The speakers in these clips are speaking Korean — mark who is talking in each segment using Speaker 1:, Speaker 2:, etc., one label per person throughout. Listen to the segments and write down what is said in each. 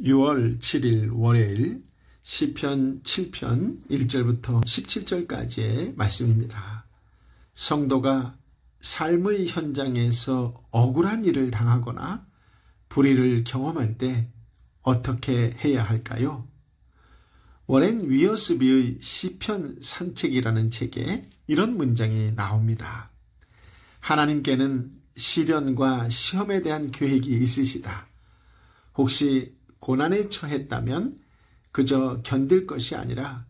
Speaker 1: 6월 7일 월요일 시편 7편 1절부터 17절까지의 말씀입니다. 성도가 삶의 현장에서 억울한 일을 당하거나 불의를 경험할 때 어떻게 해야 할까요? 워렌 위어스비의 시편 산책이라는 책에 이런 문장이 나옵니다. 하나님께는 시련과 시험에 대한 계획이 있으시다. 혹시 고난에 처했다면 그저 견딜 것이 아니라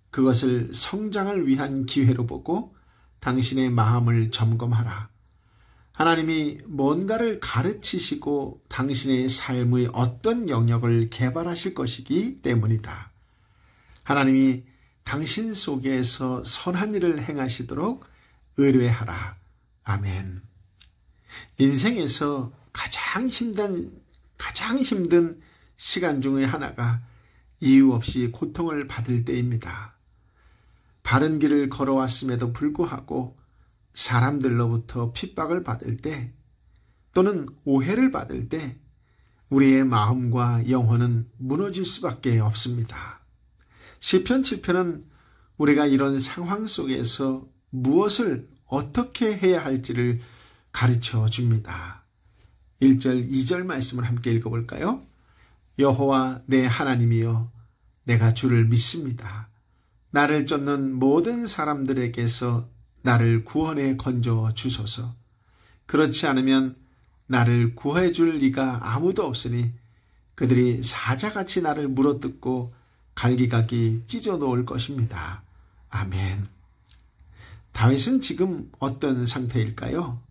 Speaker 1: 그것을 성장을 위한 기회로 보고 당신의 마음을 점검하라. 하나님이 뭔가를 가르치시고 당신의 삶의 어떤 영역을 개발하실 것이기 때문이다. 하나님이 당신 속에서 선한 일을 행하시도록 의뢰하라. 아멘. 인생에서 가장 힘든 시간 중의 하나가 이유 없이 고통을 받을 때입니다. 바른 길을 걸어왔음에도 불구하고 사람들로부터 핍박을 받을 때 또는 오해를 받을 때 우리의 마음과 영혼은 무너질 수밖에 없습니다. 시편 7편은 우리가 이런 상황 속에서 무엇을 어떻게 해야 할지를 가르쳐 줍니다. 1절, 2절 말씀을 함께 읽어볼까요? 여호와 내 하나님이여, 내가 주를 믿습니다. 나를 쫓는 모든 사람들에게서 나를 구원해 건져 주소서. 그렇지 않으면 나를 구해 줄 리가 아무도 없으니 그들이 사자같이 나를 물어뜯고 갈기갈기 찢어 놓을 것입니다. 아멘. 다윗은 지금 어떤 상태일까요?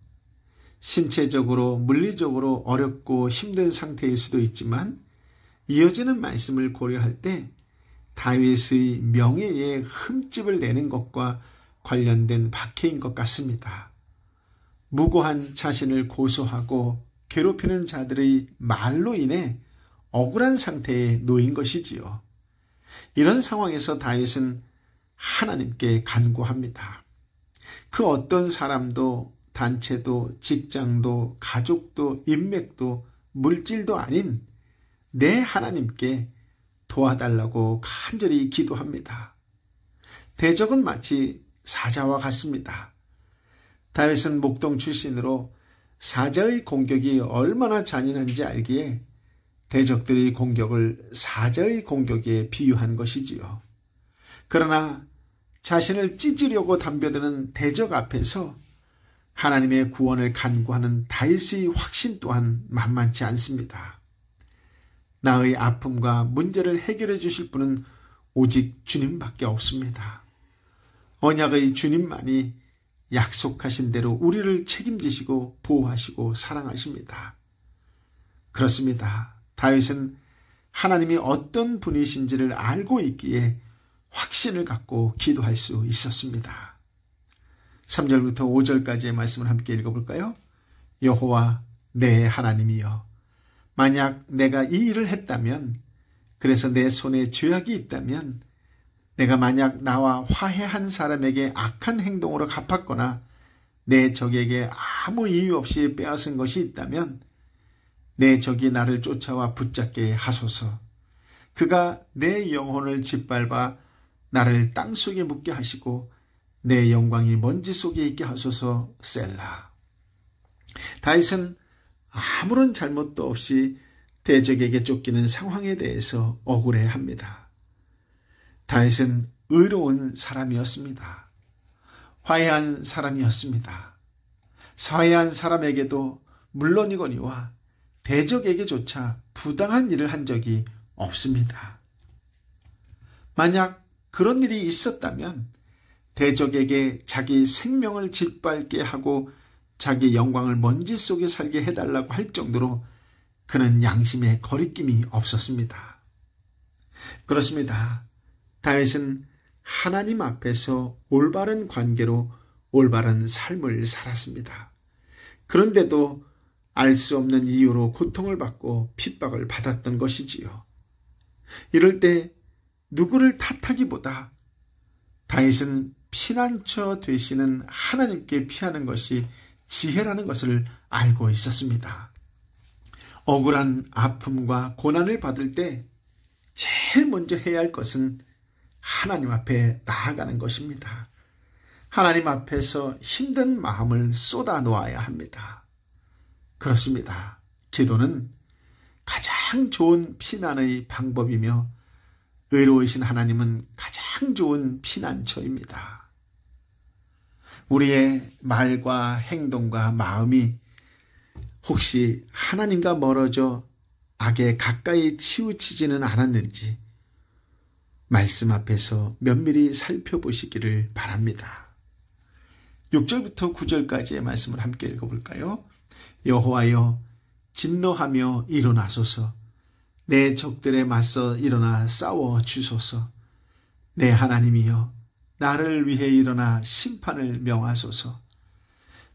Speaker 1: 신체적으로, 물리적으로 어렵고 힘든 상태일 수도 있지만 이어지는 말씀을 고려할 때 다윗의 명예에 흠집을 내는 것과 관련된 박해인 것 같습니다. 무고한 자신을 고소하고 괴롭히는 자들의 말로 인해 억울한 상태에 놓인 것이지요. 이런 상황에서 다윗은 하나님께 간구합니다. 그 어떤 사람도, 단체도, 직장도, 가족도, 인맥도, 물질도 아닌 내 하나님께 도와달라고 간절히 기도합니다. 대적은 마치 사자와 같습니다. 다윗은 목동 출신으로 사자의 공격이 얼마나 잔인한지 알기에 대적들의 공격을 사자의 공격에 비유한 것이지요. 그러나 자신을 찢으려고 덤벼드는 대적 앞에서 하나님의 구원을 간구하는 다윗의 확신 또한 만만치 않습니다. 나의 아픔과 문제를 해결해 주실 분은 오직 주님밖에 없습니다. 언약의 주님만이 약속하신 대로 우리를 책임지시고 보호하시고 사랑하십니다. 그렇습니다. 다윗은 하나님이 어떤 분이신지를 알고 있기에 확신을 갖고 기도할 수 있었습니다. 3절부터 5절까지의 말씀을 함께 읽어볼까요? 여호와 내 하나님이여, 만약 내가 이 일을 했다면, 그래서 내 손에 죄악이 있다면, 내가 만약 나와 화해한 사람에게 악한 행동으로 갚았거나 내 적에게 아무 이유 없이 빼앗은 것이 있다면 내 적이 나를 쫓아와 붙잡게 하소서. 그가 내 영혼을 짓밟아 나를 땅속에 묻게 하시고 내 영광이 먼지 속에 있게 하소서. 셀라. 다윗은 아무런 잘못도 없이 대적에게 쫓기는 상황에 대해서 억울해합니다. 다윗은 의로운 사람이었습니다. 화해한 사람이었습니다. 화해한 사람에게도 물론이거니와 대적에게조차 부당한 일을 한 적이 없습니다. 만약 그런 일이 있었다면 대적에게 자기 생명을 짓밟게 하고 자기 영광을 먼지 속에 살게 해달라고 할 정도로 그는 양심에 거리낌이 없었습니다. 그렇습니다. 다윗은 하나님 앞에서 올바른 관계로 올바른 삶을 살았습니다. 그런데도 알 수 없는 이유로 고통을 받고 핍박을 받았던 것이지요. 이럴 때 누구를 탓하기보다 다윗은 피난처 되시는 하나님께 피하는 것이 지혜라는 것을 알고 있었습니다. 억울한 아픔과 고난을 받을 때 제일 먼저 해야 할 것은 하나님 앞에 나아가는 것입니다. 하나님 앞에서 힘든 마음을 쏟아 놓아야 합니다. 그렇습니다. 기도는 가장 좋은 피난의 방법이며 의로우신 하나님은 가장 좋은 피난처입니다. 우리의 말과 행동과 마음이 혹시 하나님과 멀어져 악에 가까이 치우치지는 않았는지 말씀 앞에서 면밀히 살펴보시기를 바랍니다. 6절부터 9절까지의 말씀을 함께 읽어볼까요? 여호와여 진노하며 일어나소서. 내 적들에 맞서 일어나 싸워 주소서. 내 하나님이여 나를 위해 일어나 심판을 명하소서.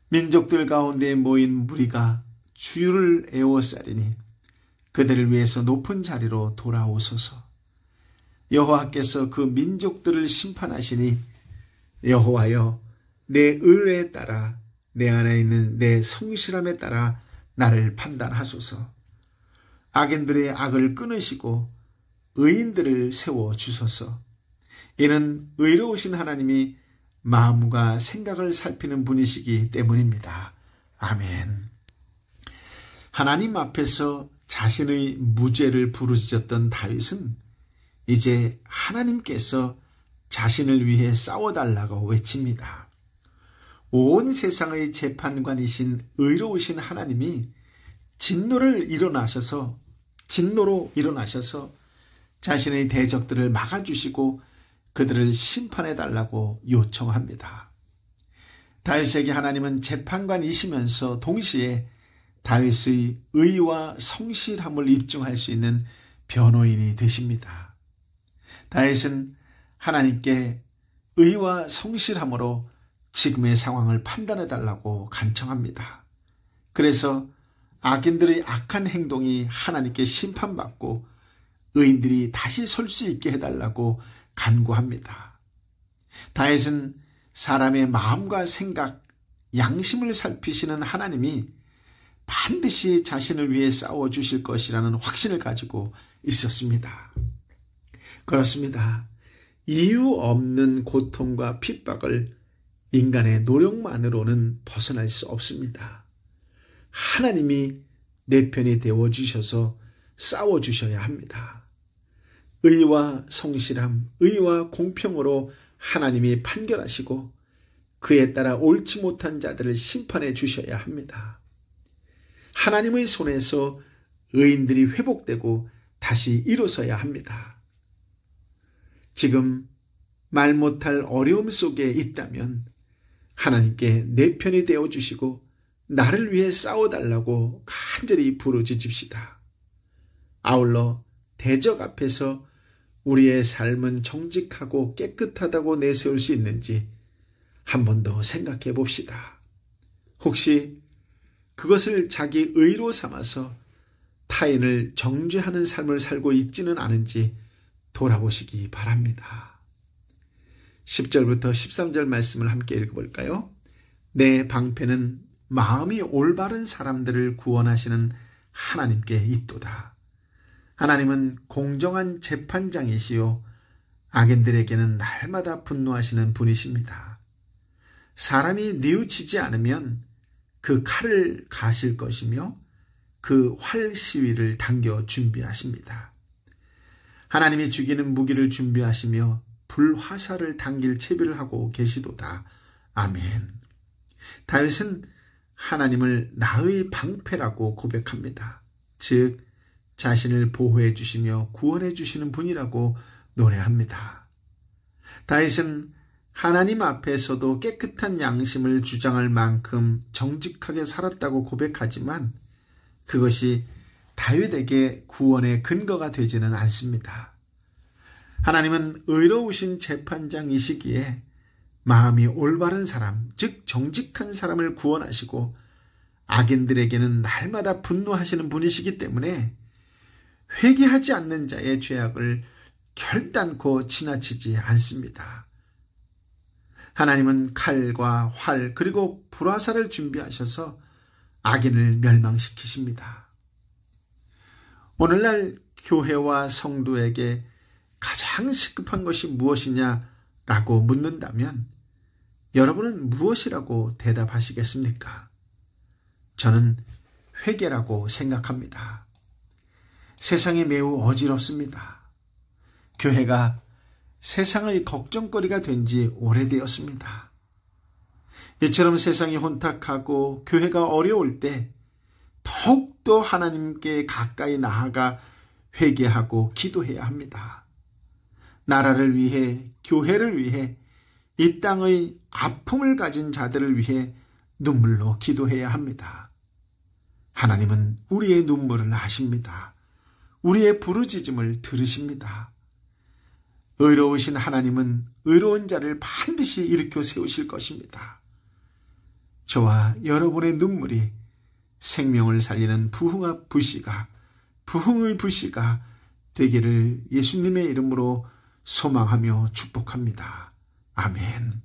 Speaker 1: 민족들 가운데 모인 무리가 주를 애워싸리니 그들을 위해서 높은 자리로 돌아오소서. 여호와께서 그 민족들을 심판하시니 여호와여 내 의에 따라 내 안에 있는 내 성실함에 따라 나를 판단하소서. 악인들의 악을 끊으시고 의인들을 세워주소서. 이는 의로우신 하나님이 마음과 생각을 살피는 분이시기 때문입니다. 아멘. 하나님 앞에서 자신의 무죄를 부르짖었던 다윗은 이제 하나님께서 자신을 위해 싸워달라고 외칩니다. 온 세상의 재판관이신 의로우신 하나님이 진노로 일어나셔서 자신의 대적들을 막아주시고 그들을 심판해달라고 요청합니다. 다윗에게 하나님은 재판관이시면서 동시에 다윗의 의와 성실함을 입증할 수 있는 변호인이 되십니다. 다윗은 하나님께 의와 성실함으로 지금의 상황을 판단해달라고 간청합니다. 그래서 악인들의 악한 행동이 하나님께 심판받고 의인들이 다시 설 수 있게 해달라고 간구합니다. 다윗은 사람의 마음과 생각, 양심을 살피시는 하나님이 반드시 자신을 위해 싸워주실 것이라는 확신을 가지고 있었습니다. 그렇습니다. 이유 없는 고통과 핍박을 인간의 노력만으로는 벗어날 수 없습니다. 하나님이 내 편이 되어주셔서 싸워주셔야 합니다. 의와 성실함, 의와 공평으로 하나님이 판결하시고 그에 따라 옳지 못한 자들을 심판해 주셔야 합니다. 하나님의 손에서 의인들이 회복되고 다시 일어서야 합니다. 지금 말 못할 어려움 속에 있다면 하나님께 내 편이 되어주시고 나를 위해 싸워달라고 간절히 부르짖읍시다. 아울러 대적 앞에서 우리의 삶은 정직하고 깨끗하다고 내세울 수 있는지 한 번 더 생각해 봅시다. 혹시 그것을 자기 의로 삼아서 타인을 정죄하는 삶을 살고 있지는 않은지 돌아보시기 바랍니다. 10절부터 13절 말씀을 함께 읽어볼까요? 내 방패는 마음이 올바른 사람들을 구원하시는 하나님께 있도다. 하나님은 공정한 재판장이시요 악인들에게는 날마다 분노하시는 분이십니다. 사람이 뉘우치지 않으면 그 칼을 가실 것이며 그 활 시위를 당겨 준비하십니다. 하나님이 죽이는 무기를 준비하시며 불화살을 당길 채비를 하고 계시도다. 아멘. 다윗은 하나님을 나의 방패라고 고백합니다. 즉 자신을 보호해 주시며 구원해 주시는 분이라고 노래합니다. 다윗은 하나님 앞에서도 깨끗한 양심을 주장할 만큼 정직하게 살았다고 고백하지만 그것이 다윗에게 구원의 근거가 되지는 않습니다. 하나님은 의로우신 재판장이시기에 마음이 올바른 사람, 즉 정직한 사람을 구원하시고 악인들에게는 날마다 분노하시는 분이시기 때문에 회개하지 않는 자의 죄악을 결단코 지나치지 않습니다. 하나님은 칼과 활 그리고 불화살을 준비하셔서 악인을 멸망시키십니다. 오늘날 교회와 성도에게 가장 시급한 것이 무엇이냐라고 묻는다면 여러분은 무엇이라고 대답하시겠습니까? 저는 회개라고 생각합니다. 세상이 매우 어지럽습니다. 교회가 세상의 걱정거리가 된 지 오래되었습니다. 이처럼 세상이 혼탁하고 교회가 어려울 때 더욱더 하나님께 가까이 나아가 회개하고 기도해야 합니다. 나라를 위해, 교회를 위해, 이 땅의 아픔을 가진 자들을 위해 눈물로 기도해야 합니다. 하나님은 우리의 눈물을 아십니다. 우리의 부르짖음을 들으십니다. 의로우신 하나님은 의로운 자를 반드시 일으켜 세우실 것입니다. 저와 여러분의 눈물이 생명을 살리는 부흥의 불씨가 되기를 예수님의 이름으로 소망하며 축복합니다. 아멘.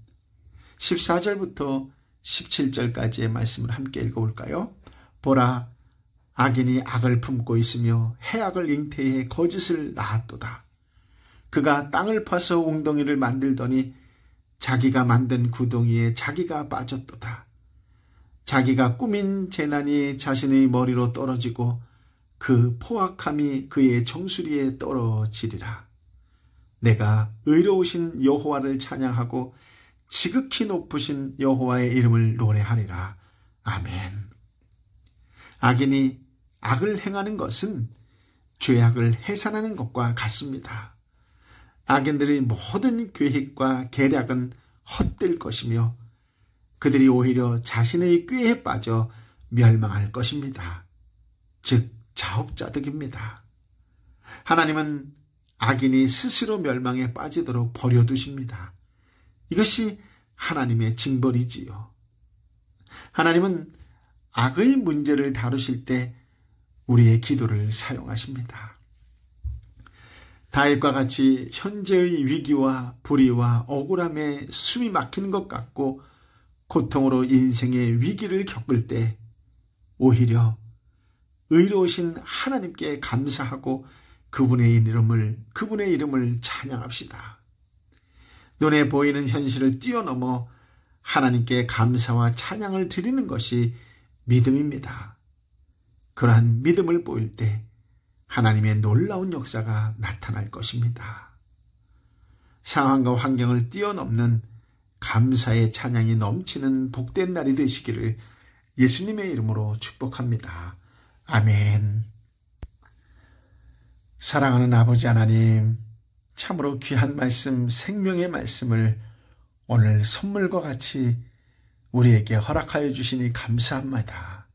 Speaker 1: 14절부터 17절까지의 말씀을 함께 읽어볼까요? 보라, 악인이 악을 품고 있으며 해악을 잉태해 거짓을 낳았도다. 그가 땅을 파서 웅덩이를 만들더니 자기가 만든 구덩이에 자기가 빠졌도다. 자기가 꾸민 재난이 자신의 머리로 떨어지고 그 포악함이 그의 정수리에 떨어지리라. 내가 의로우신 여호와를 찬양하고 지극히 높으신 여호와의 이름을 노래하리라. 아멘. 악인이 악을 행하는 것은 죄악을 해산하는 것과 같습니다. 악인들의 모든 계획과 계략은 헛될 것이며 그들이 오히려 자신의 꾀에 빠져 멸망할 것입니다. 즉 자업자득입니다. 하나님은 악인이 스스로 멸망에 빠지도록 버려두십니다. 이것이 하나님의 징벌이지요. 하나님은 악의 문제를 다루실 때 우리의 기도를 사용하십니다. 다윗과 같이 현재의 위기와 불의와 억울함에 숨이 막히는 것 같고 고통으로 인생의 위기를 겪을 때 오히려 의로우신 하나님께 감사하고 그분의 이름을 찬양합시다. 눈에 보이는 현실을 뛰어넘어 하나님께 감사와 찬양을 드리는 것이 믿음입니다. 그러한 믿음을 보일 때 하나님의 놀라운 역사가 나타날 것입니다. 상황과 환경을 뛰어넘는 감사의 찬양이 넘치는 복된 날이 되시기를 예수님의 이름으로 축복합니다. 아멘. 사랑하는 아버지 하나님, 참으로 귀한 말씀, 생명의 말씀을 오늘 선물과 같이 우리에게 허락하여 주시니 감사합니다.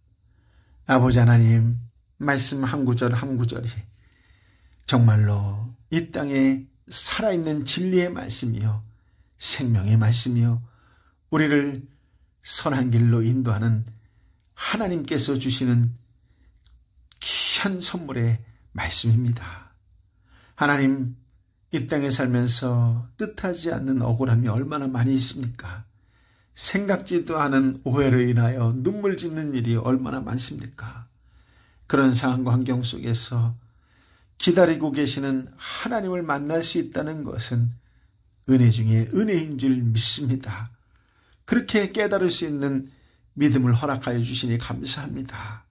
Speaker 1: 아버지 하나님, 말씀 한 구절 한 구절이 정말로 이 땅에 살아있는 진리의 말씀이요, 생명의 말씀이요, 우리를 선한 길로 인도하는 하나님께서 주시는 귀한 선물의 말씀입니다. 하나님, 이 땅에 살면서 뜻하지 않는 억울함이 얼마나 많이 있습니까? 생각지도 않은 오해로 인하여 눈물 짓는 일이 얼마나 많습니까? 그런 상황과 환경 속에서 기다리고 계시는 하나님을 만날 수 있다는 것은 은혜 중에 은혜인 줄 믿습니다. 그렇게 깨달을 수 있는 믿음을 허락하여 주시니 감사합니다.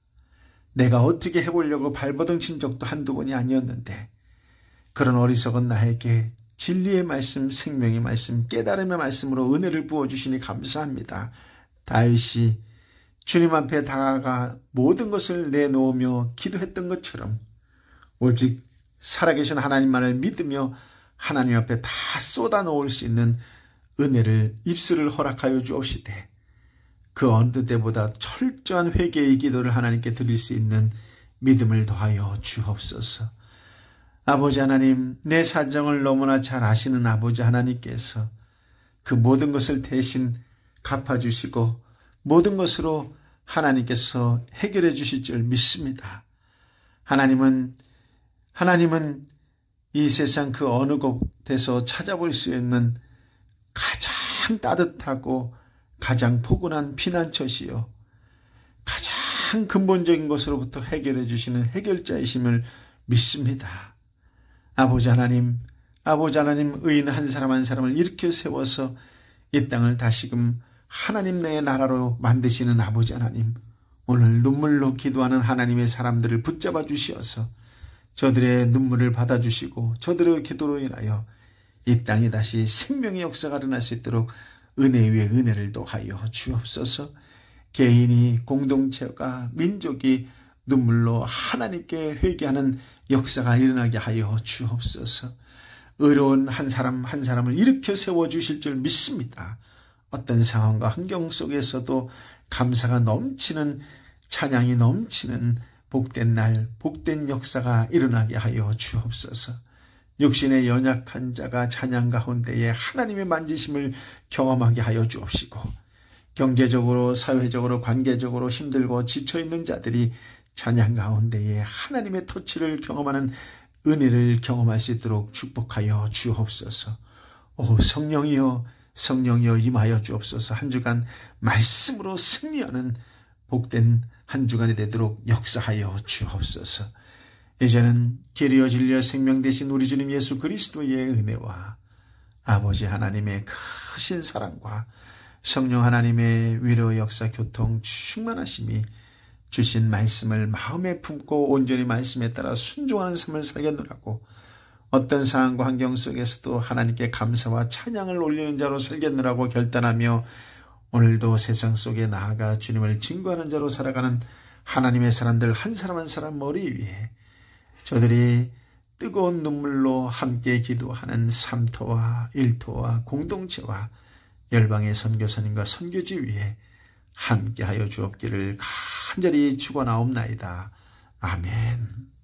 Speaker 1: 내가 어떻게 해보려고 발버둥친 적도 한두 번이 아니었는데 그런 어리석은 나에게 진리의 말씀, 생명의 말씀, 깨달음의 말씀으로 은혜를 부어주시니 감사합니다. 다윗이 주님 앞에 다가가 모든 것을 내놓으며 기도했던 것처럼 오직 살아계신 하나님만을 믿으며 하나님 앞에 다 쏟아놓을 수 있는 은혜를 입술을 허락하여 주옵시되 그 어느 때보다 철저한 회개의 기도를 하나님께 드릴 수 있는 믿음을 더하여 주옵소서. 아버지 하나님, 내 사정을 너무나 잘 아시는 아버지 하나님께서 그 모든 것을 대신 갚아주시고 모든 것으로 하나님께서 해결해 주실 줄 믿습니다. 하나님은 이 세상 그 어느 곳에서 찾아볼 수 있는 가장 따뜻하고 가장 포근한 피난처시요, 가장 근본적인 것으로부터 해결해 주시는 해결자이심을 믿습니다. 아버지 하나님, 의인 한 사람 한 사람을 일으켜 세워서 이 땅을 다시금 하나님 내 나라로 만드시는 아버지 하나님, 오늘 눈물로 기도하는 하나님의 사람들을 붙잡아 주시어서 저들의 눈물을 받아주시고 저들의 기도로 인하여 이 땅에 다시 생명의 역사가 일어날 수 있도록 은혜 위에 은혜를 더하여 주옵소서. 개인이, 공동체가, 민족이 눈물로 하나님께 회개하는 역사가 일어나게 하여 주옵소서. 의로운 한 사람 한 사람을 일으켜 세워주실 줄 믿습니다. 어떤 상황과 환경 속에서도 감사가 넘치는, 찬양이 넘치는 복된 날, 복된 역사가 일어나게 하여 주옵소서. 육신의 연약한 자가 찬양 가운데에 하나님의 만지심을 경험하게 하여 주옵시고, 경제적으로, 사회적으로, 관계적으로 힘들고 지쳐있는 자들이 찬양 가운데에 하나님의 터치를 경험하는 은혜를 경험할 수 있도록 축복하여 주옵소서. 오 성령이여, 성령이여 임하여 주옵소서. 한 주간 말씀으로 승리하는 복된 한 주간이 되도록 역사하여 주옵소서. 이제는 길이여 진리여 생명 되신 우리 주님 예수 그리스도의 은혜와 아버지 하나님의 크신 사랑과 성령 하나님의 위로 역사 교통 충만하심이 주신 말씀을 마음에 품고 온전히 말씀에 따라 순종하는 삶을 살겠노라고, 어떤 상황과 환경 속에서도 하나님께 감사와 찬양을 올리는 자로 살겠노라고 결단하며 오늘도 세상 속에 나아가 주님을 증거하는 자로 살아가는 하나님의 사람들 한 사람 한 사람 머리 위에 저들이 뜨거운 눈물로 함께 기도하는 삼토와 일토와 공동체와 열방의 선교사님과 선교지 위에 함께하여 주옵기를 간절히 축원하옵나이다. 아멘.